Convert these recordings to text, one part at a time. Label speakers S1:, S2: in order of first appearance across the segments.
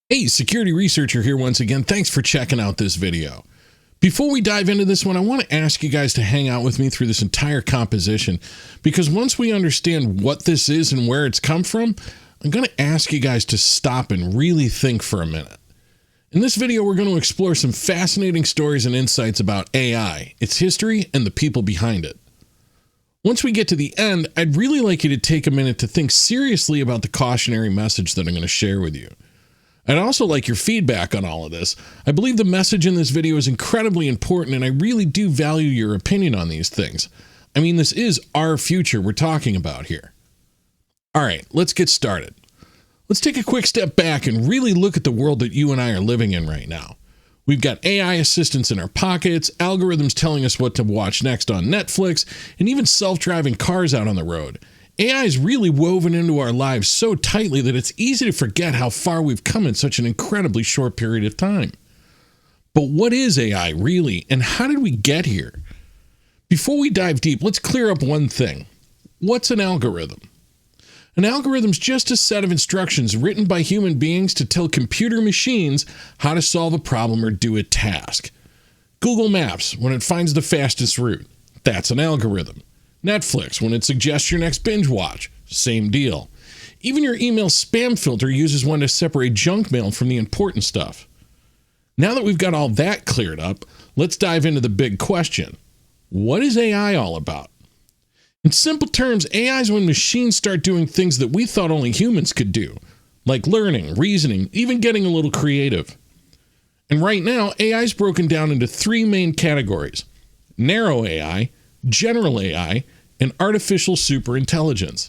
S1: Hey, security researcher here once again. Thanks for checking out this video. Before we dive into this one, I want to ask you guys to hang out with me through this entire composition, because once we understand what this is and where it's come from, I'm going to ask you guys to stop and really think for a minute. In this video, we're going to explore some fascinating stories and insights about AI, its history, and the people behind it. Once we get to the end, I'd really like you to take a minute to think seriously about the cautionary message that I'm going to share with you. I'd also like your feedback on all of this. I believe the message in this video is incredibly important, and I really do value your opinion on these things. I mean, this is our future we're talking about here. All right, let's get started. Let's take a quick step back and really look at the world that you and I are living in right now. We've got AI assistants in our pockets, algorithms telling us what to watch next on Netflix, and even self-driving cars out on the road. AI is really woven into our lives so tightly that it's easy to forget how far we've come in such an incredibly short period of time. But what is AI really, and how did we get here? Before we dive deep, let's clear up one thing. What's an algorithm? An algorithm is just a set of instructions written by human beings to tell computer machines how to solve a problem or do a task. Google Maps, when it finds the fastest route, that's an algorithm. Netflix, when it suggests your next binge watch, same deal. Even your email spam filter uses one to separate junk mail from the important stuff. Now that we've got all that cleared up, let's dive into the big question. What is AI all about? In simple terms, AI is when machines start doing things that we thought only humans could do, like learning, reasoning, even getting a little creative. And right now, AI is broken down into three main categories: narrow AI, general AI, and artificial superintelligence.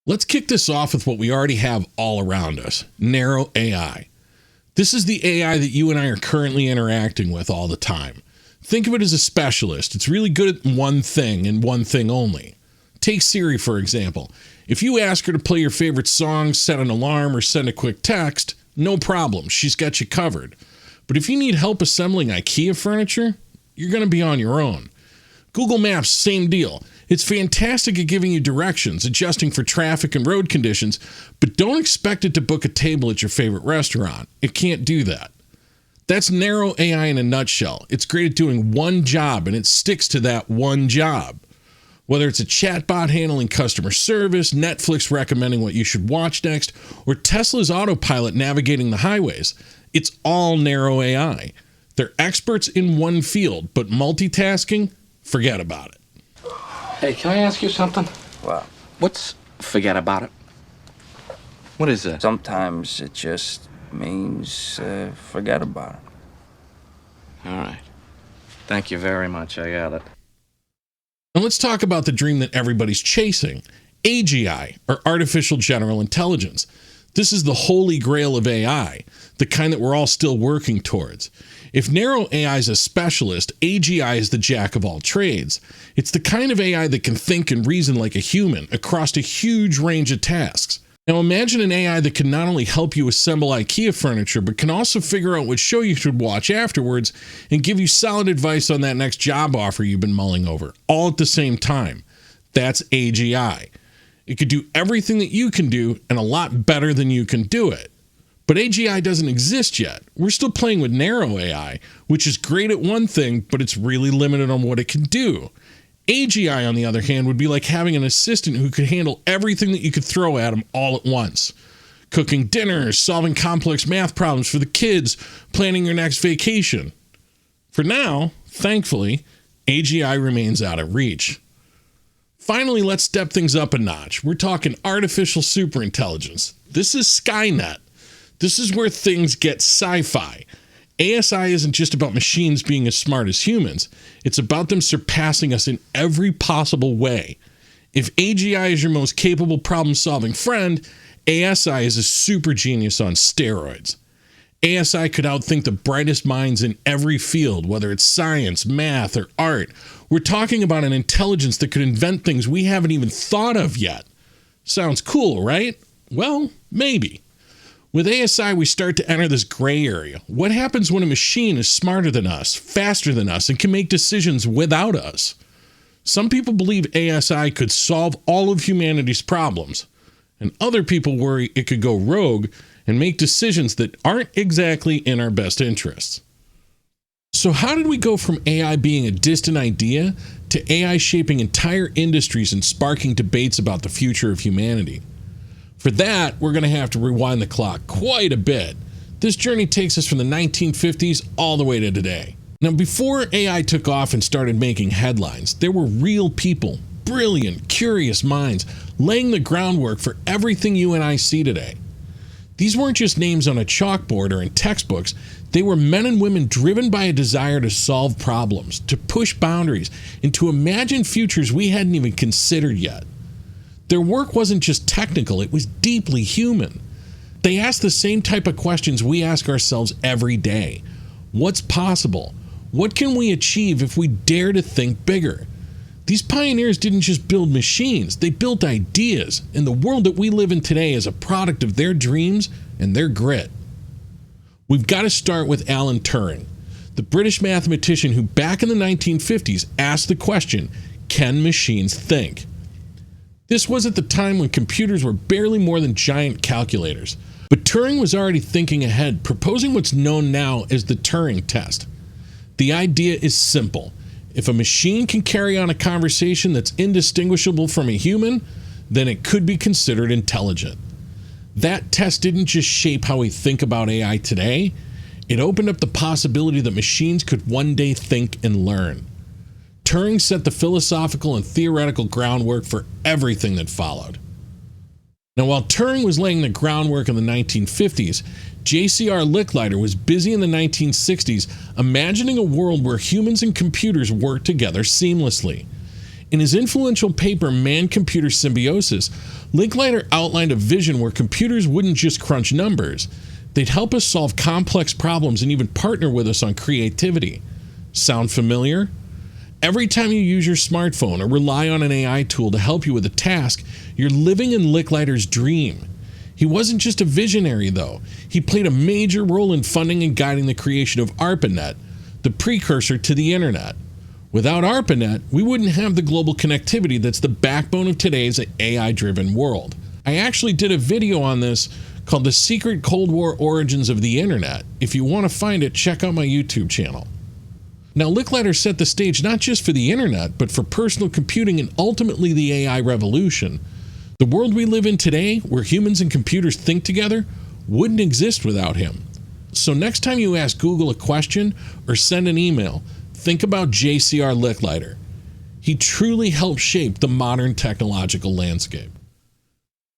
S1: Let's kick this off with what we already have all around us: narrow AI. This is the AI that you and I are currently interacting with all the time. Think of it as a specialist. It's really good at one thing and one thing only. Take Siri, for example. If you ask her to play your favorite song, set an alarm, or send a quick text, no problem, she's got you covered. But if you need help assembling IKEA furniture, you're going to be on your own. Google Maps, same deal. It's fantastic at giving you directions, adjusting for traffic and road conditions, but don't expect it to book a table at your favorite restaurant. It can't do that. That's narrow AI in a nutshell. It's great at doing one job, and it sticks to that one job. Whether it's a chatbot handling customer service, Netflix recommending what you should watch next, or Tesla's autopilot navigating the highways, it's all narrow AI. They're experts in one field, but multitasking, forget about it.
S2: Hey, can I ask you something?
S3: What?
S2: What's forget about it? What is that?
S3: Sometimes it just means forget about it.
S2: All right. Thank you very much. I got it.
S1: And let's talk about the dream that everybody's chasing: AGI, or artificial general intelligence. This is the holy grail of AI, the kind that we're all still working towards. If narrow AI is a specialist, AGI is the jack of all trades. It's the kind of AI that can think and reason like a human across a huge range of tasks. Now imagine an AI that can not only help you assemble IKEA furniture, but can also figure out what show you should watch afterwards and give you solid advice on that next job offer you've been mulling over, all at the same time. That's AGI. It could do everything that you can do and a lot better than you can do it. But AGI doesn't exist yet. We're still playing with narrow AI, which is great at one thing, but it's really limited on what it can do. AGI, on the other hand, would be like having an assistant who could handle everything that you could throw at him all at once. Cooking dinners, solving complex math problems for the kids, planning your next vacation. For now, thankfully, AGI remains out of reach. Finally, let's step things up a notch. We're talking artificial superintelligence. This is Skynet. This is where things get sci-fi. ASI isn't just about machines being as smart as humans. It's about them surpassing us in every possible way. If AGI is your most capable problem-solving friend, ASI is a super genius on steroids. ASI could outthink the brightest minds in every field, whether it's science, math, or art. We're talking about an intelligence that could invent things we haven't even thought of yet. Sounds cool, right? Well, maybe. With ASI, we start to enter this gray area. What happens when a machine is smarter than us, faster than us, and can make decisions without us? Some people believe ASI could solve all of humanity's problems. and other people worry it could go rogue and make decisions that aren't exactly in our best interests. So how did we go from AI being a distant idea to AI shaping entire industries and sparking debates about the future of humanity? For that, we're going to have to rewind the clock quite a bit. This journey takes us from the 1950s all the way to today. Now, before AI took off and started making headlines, there were real people, brilliant, curious minds, laying the groundwork for everything you and I see today. These weren't just names on a chalkboard or in textbooks. They were men and women driven by a desire to solve problems, to push boundaries, and to imagine futures we hadn't even considered yet. Their work wasn't just technical, it was deeply human. They asked the same type of questions we ask ourselves every day. What's possible? What can we achieve if we dare to think bigger? These pioneers didn't just build machines, they built ideas, and the world that we live in today is a product of their dreams and their grit. We've got to start with Alan Turing, the British mathematician who back in the 1950s asked the question, can machines think? This was at the time when computers were barely more than giant calculators, but Turing was already thinking ahead, proposing what's known now as the Turing test. The idea is simple. If a machine can carry on a conversation that's indistinguishable from a human, then it could be considered intelligent. That test didn't just shape how we think about AI today, it opened up the possibility that machines could one day think and learn. Turing set the philosophical and theoretical groundwork for everything that followed. Now, while Turing was laying the groundwork in the 1950s, J.C.R. Licklider was busy in the 1960s imagining a world where humans and computers work together seamlessly. In his influential paper, Man-Computer Symbiosis, Licklider outlined a vision where computers wouldn't just crunch numbers. They'd help us solve complex problems and even partner with us on creativity. Sound familiar? Every time you use your smartphone or rely on an AI tool to help you with a task, you're living in Licklider's dream. He wasn't just a visionary, though. He played a major role in funding and guiding the creation of ARPANET, the precursor to the internet. Without ARPANET, we wouldn't have the global connectivity that's the backbone of today's AI-driven world. I actually did a video on this called The Secret Cold War Origins of the Internet. If you want to find it, check out my YouTube channel. Now, Licklider set the stage not just for the internet, but for personal computing and ultimately the AI revolution. The world we live in today, where humans and computers think together, wouldn't exist without him. So next time you ask Google a question or send an email, think about J.C.R. Licklider. He truly helped shape the modern technological landscape.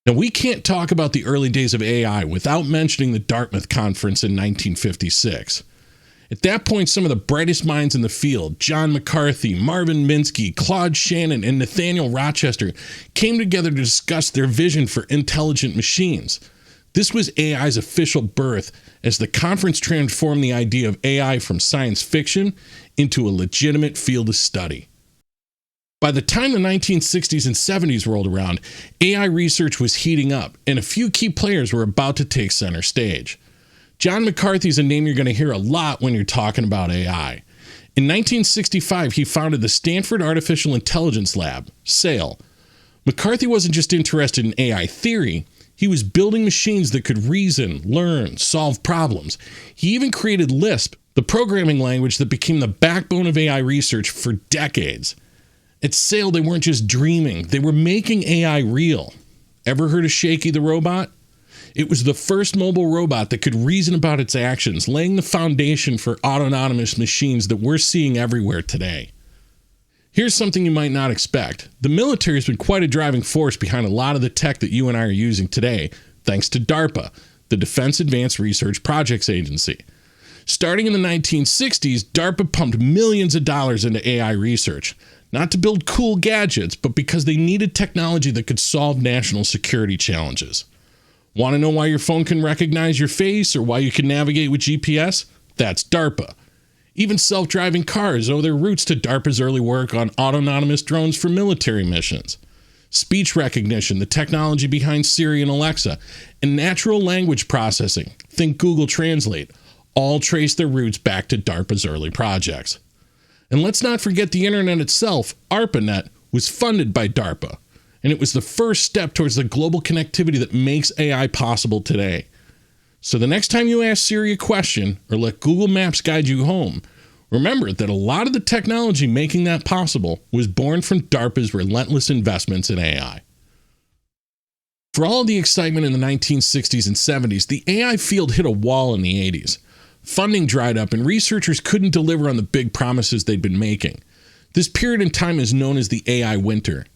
S1: Now, we can't talk about the early days of AI without mentioning the Dartmouth Conference in 1956. At that point, some of the brightest minds in the field, John McCarthy, Marvin Minsky, Claude Shannon, and Nathaniel Rochester, came together to discuss their vision for intelligent machines. This was AI's official birth, as the conference transformed the idea of AI from science fiction into a legitimate field of study. By the time the 1960s and 70s rolled around, AI research was heating up, and a few key players were about to take center stage. John McCarthy is a name you're going to hear a lot when you're talking about AI. In 1965, he founded the Stanford Artificial Intelligence Lab, SAIL. McCarthy wasn't just interested in AI theory, he was building machines that could reason, learn, solve problems. He even created Lisp, the programming language that became the backbone of AI research for decades. At SAIL, they weren't just dreaming, they were making AI real. Ever heard of Shaky the robot? It was the first mobile robot that could reason about its actions, laying the foundation for autonomous machines that we're seeing everywhere today. Here's something you might not expect. The military has been quite a driving force behind a lot of the tech that you and I are using today, thanks to DARPA, the Defense Advanced Research Projects Agency. Starting in the 1960s, DARPA pumped millions of dollars into AI research, not to build cool gadgets, but because they needed technology that could solve national security challenges. Want to know why your phone can recognize your face or why you can navigate with GPS? That's DARPA. Even self-driving cars owe their roots to DARPA's early work on autonomous drones for military missions. Speech recognition, the technology behind Siri and Alexa, and natural language processing, think Google Translate, all trace their roots back to DARPA's early projects. And let's not forget the internet itself. ARPANET was funded by DARPA. and it was the first step towards the global connectivity that makes AI possible today. So the next time you ask Siri a question or let Google Maps guide you home, remember that a lot of the technology making that possible was born from DARPA's relentless investments in AI. For all of the excitement in the 1960s and 70s, the AI field hit a wall in the 80s. Funding dried up and researchers couldn't deliver on the big promises they'd been making. This period in time is known as the AI winter.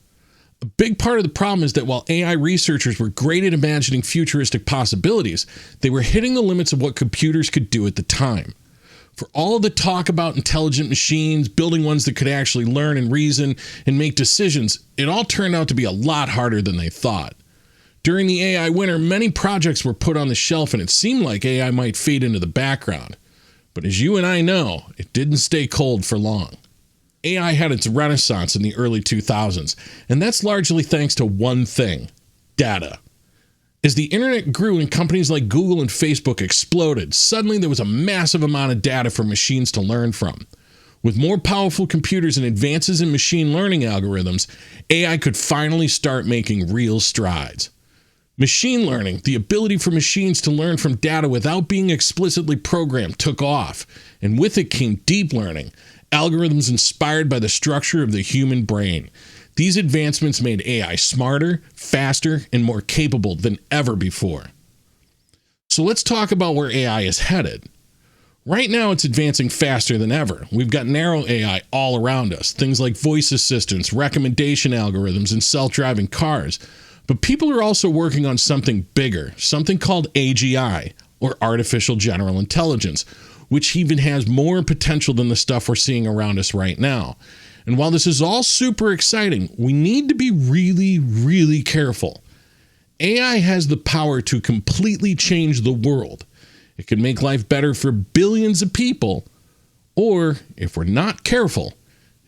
S1: A big part of the problem is that while AI researchers were great at imagining futuristic possibilities, they were hitting the limits of what computers could do at the time. For all of the talk about intelligent machines, building ones that could actually learn and reason and make decisions, it all turned out to be a lot harder than they thought. During the AI winter, many projects were put on the shelf and it seemed like AI might fade into the background. But as you and I know, it didn't stay cold for long. AI had its renaissance in the early 2000s, and that's largely thanks to one thing: data. As the internet grew and companies like Google and Facebook exploded, suddenly there was a massive amount of data for machines to learn from. With more powerful computers and advances in machine learning algorithms, AI could finally start making real strides. Machine learning, the ability for machines to learn from data without being explicitly programmed, took off, and with it came deep learning, algorithms inspired by the structure of the human brain. These advancements made AI smarter, faster, and more capable than ever before. So let's talk about where AI is headed. Right now, it's advancing faster than ever. We've got narrow AI all around us, things like voice assistants, recommendation algorithms, and self-driving cars. But people are also working on something bigger, something called AGI, or Artificial General Intelligence, which even has more potential than the stuff we're seeing around us right now. And while this is all super exciting, we need to be really, really careful. AI has the power to completely change the world. It can make life better for billions of people, or, if we're not careful,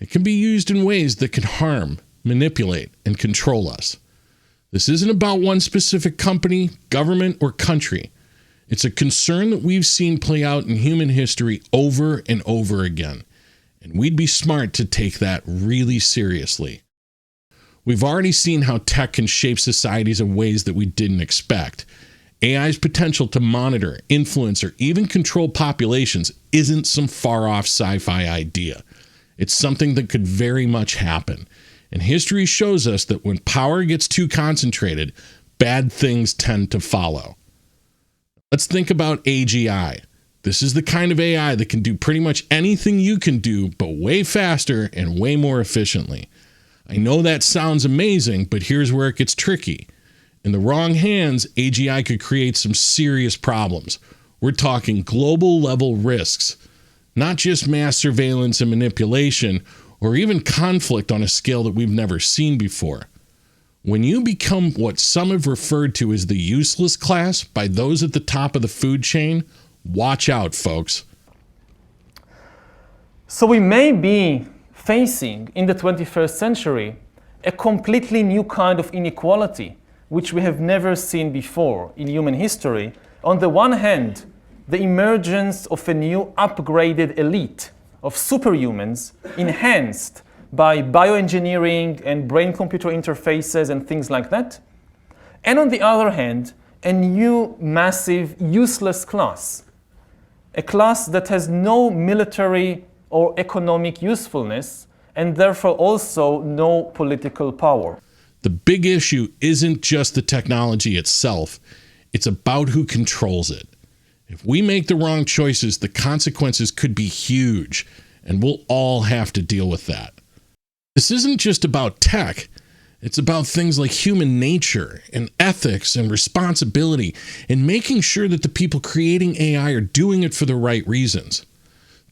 S1: it can be used in ways that can harm, manipulate, and control us. This isn't about one specific company, government, or country. It's a concern that we've seen play out in human history over and over again, and we'd be smart to take that really seriously. We've already seen how tech can shape societies in ways that we didn't expect. AI's potential to monitor, influence, or even control populations isn't some far-off sci-fi idea. It's something that could very much happen. And history shows us that when power gets too concentrated, bad things tend to follow. Let's think about AGI. This is the kind of AI that can do pretty much anything you can do, but way faster and way more efficiently. I know that sounds amazing, but here's where it gets tricky. In the wrong hands, AGI could create some serious problems. We're talking global level risks, not just mass surveillance and manipulation, or even conflict on a scale that we've never seen before. When you become what some have referred to as the useless class by those at the top of the food chain, watch out, folks.
S4: So we may be facing, in the 21st century, a completely new kind of inequality, which we have never seen before in human history. On the one hand, the emergence of a new upgraded elite of superhumans enhanced by bioengineering and brain-computer interfaces and things like that. And on the other hand, a new massive useless class, a class that has no military or economic usefulness and therefore also no political power.
S1: The big issue isn't just the technology itself, it's about who controls it. If we make the wrong choices, the consequences could be huge, and we'll all have to deal with that. This isn't just about tech. It's about things like human nature and ethics and responsibility and making sure that the people creating AI are doing it for the right reasons.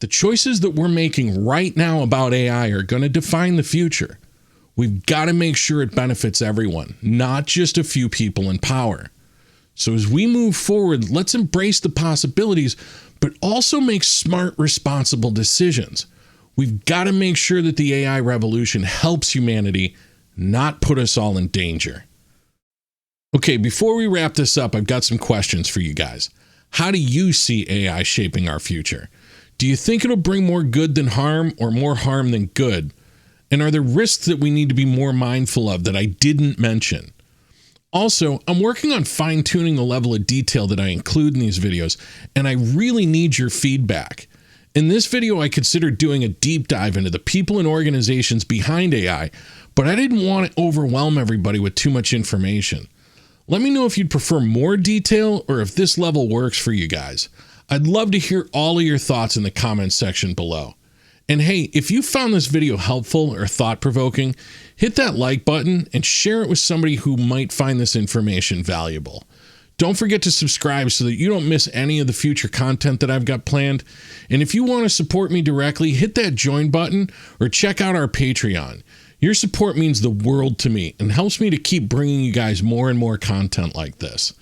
S1: The choices that we're making right now about AI are going to define the future. We've got to make sure it benefits everyone, not just a few people in power. So as we move forward, let's embrace the possibilities, but also make smart, responsible decisions. We've got to make sure that the AI revolution helps humanity, not put us all in danger. Okay, before we wrap this up, I've got some questions for you guys. How do you see AI shaping our future? Do you think it'll bring more good than harm or more harm than good? And are there risks that we need to be more mindful of that I didn't mention? Also, I'm working on fine-tuning the level of detail that I include in these videos, and I really need your feedback. In this video, I considered doing a deep dive into the people and organizations behind AI, but I didn't want to overwhelm everybody with too much information. Let me know if you'd prefer more detail or if this level works for you guys. I'd love to hear all of your thoughts in the comments section below. And hey, if you found this video helpful or thought-provoking, hit that like button and share it with somebody who might find this information valuable. Don't forget to subscribe so that you don't miss any of the future content that I've got planned. And if you want to support me directly, hit that join button or check out our Patreon. Your support means the world to me and helps me to keep bringing you guys more and more content like this.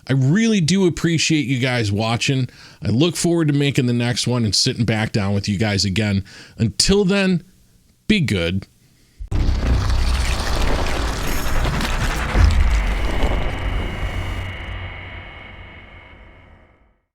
S1: I really do appreciate you guys watching. I look forward to making the next one and sitting back down with you guys again. Until then, be good.